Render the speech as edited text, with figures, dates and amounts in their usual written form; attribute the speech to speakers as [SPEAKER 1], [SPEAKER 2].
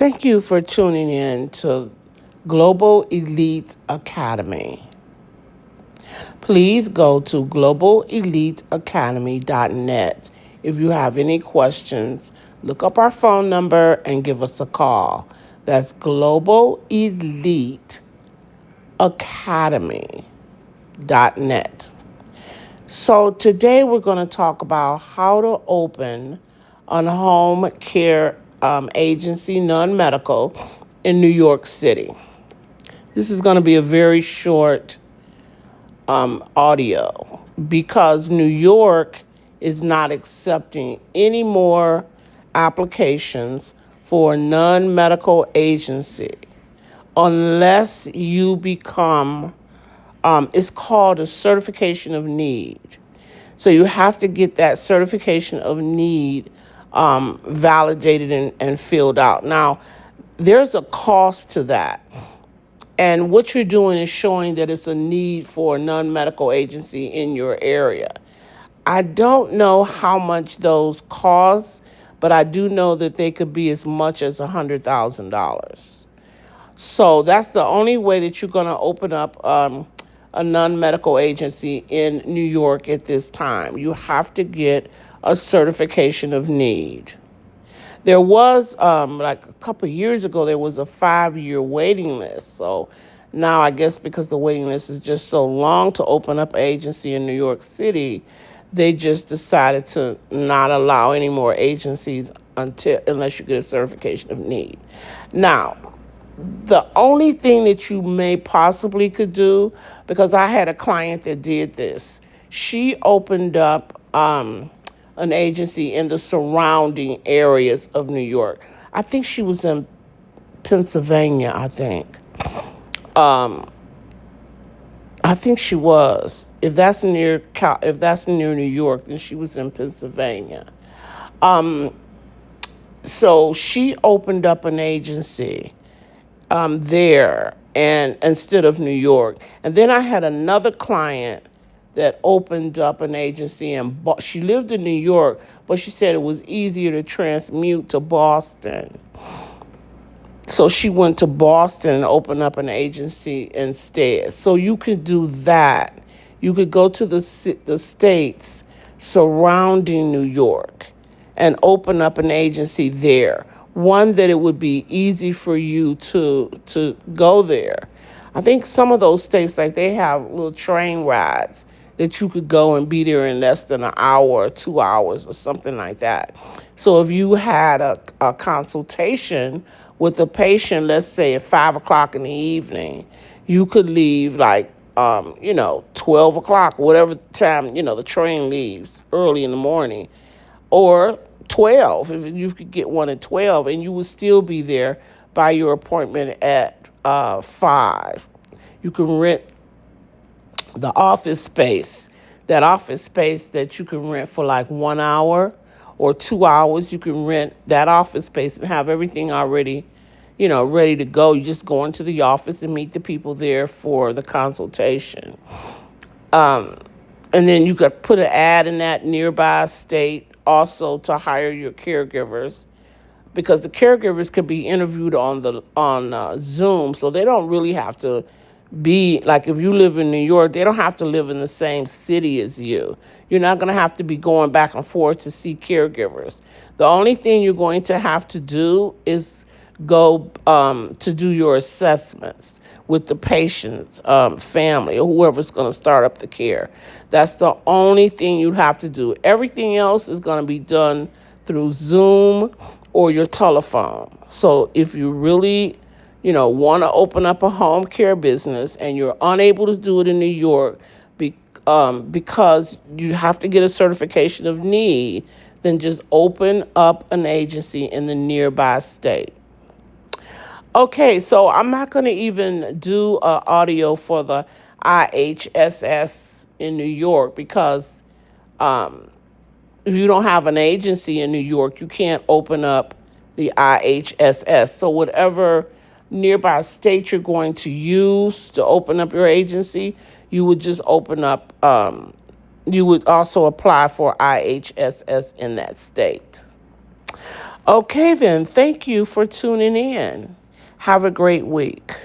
[SPEAKER 1] Thank you for tuning in to Global Elite Academy. Please go to globaleliteacademy.net. If you have any questions, look up our phone number and give us a call. That's Global Elite Academy.net. So today we're going to talk about how to open a home care agency, non-medical, in New York City. This is going to be a very short audio because New York is not accepting any more applications for a non-medical agency unless you become, it's called a certification of need. So you have to get that certification of need validated and filled out. Now, there's a cost to that. And what you're doing is showing that it's a need for a non-medical agency in your area. I don't know how much those cost, but I do know that they could be as much as $100,000. So that's the only way that you're going to open up a non-medical agency in New York at this time. You have to get a certification of need. There was, like a couple of years ago, there was a 5-year waiting list. So now I guess because the waiting list is just so long to open up an agency in New York City, they just decided to not allow any more agencies unless you get a certification of need. Now, the only thing that you may possibly could do, because I had a client that did this, she opened up an agency in the surrounding areas of New York. I think she was in Pennsylvania, I think. I think she was. If that's near New York, then she was in Pennsylvania. So she opened up an agency there and instead of New York. And then I had another client that opened up an agency she lived in New York, but she said it was easier to transmute to Boston. So she went to Boston and opened up an agency instead. So you could do that. You could go to the states surrounding New York and open up an agency there. One that it would be easy for you to go there. I think some of those states, like they have little train rides that you could go and be there in less than an hour or 2 hours or something like that. So if you had a consultation with a patient, let's say at 5 o'clock in the evening, you could leave like 12 o'clock, whatever time, the train leaves early in the morning, or 12, if you could get one at 12, and you would still be there by your appointment at 5. You can rent the office space, that office space that you can rent for like 1 hour or 2 hours. You can rent that office space and have everything already, ready to go. You just go into the office and meet the people there for the consultation. And then you could put an ad in that nearby state also to hire your caregivers, because the caregivers could be interviewed on Zoom, so they don't really have to be like, if you live in New York, they don't have to live in the same city as you. You're not going to have to be going back and forth to see caregivers. The only thing you're going to have to do is go to do your assessments with the patient's family or whoever's going to start up the care. That's the only thing you'd have to do. Everything else is going to be done through Zoom or your telephone. So if you really want to open up a home care business and you're unable to do it in New York because you have to get a certification of need, then just open up an agency in the nearby state. Okay, so I'm not going to even do audio for the IHSS in New York because if you don't have an agency in New York, you can't open up the IHSS. So whatever nearby state you're going to use to open up your agency, you would just open up, you would also apply for IHSS in that state. Okay, then. Thank you for tuning in. Have a great week.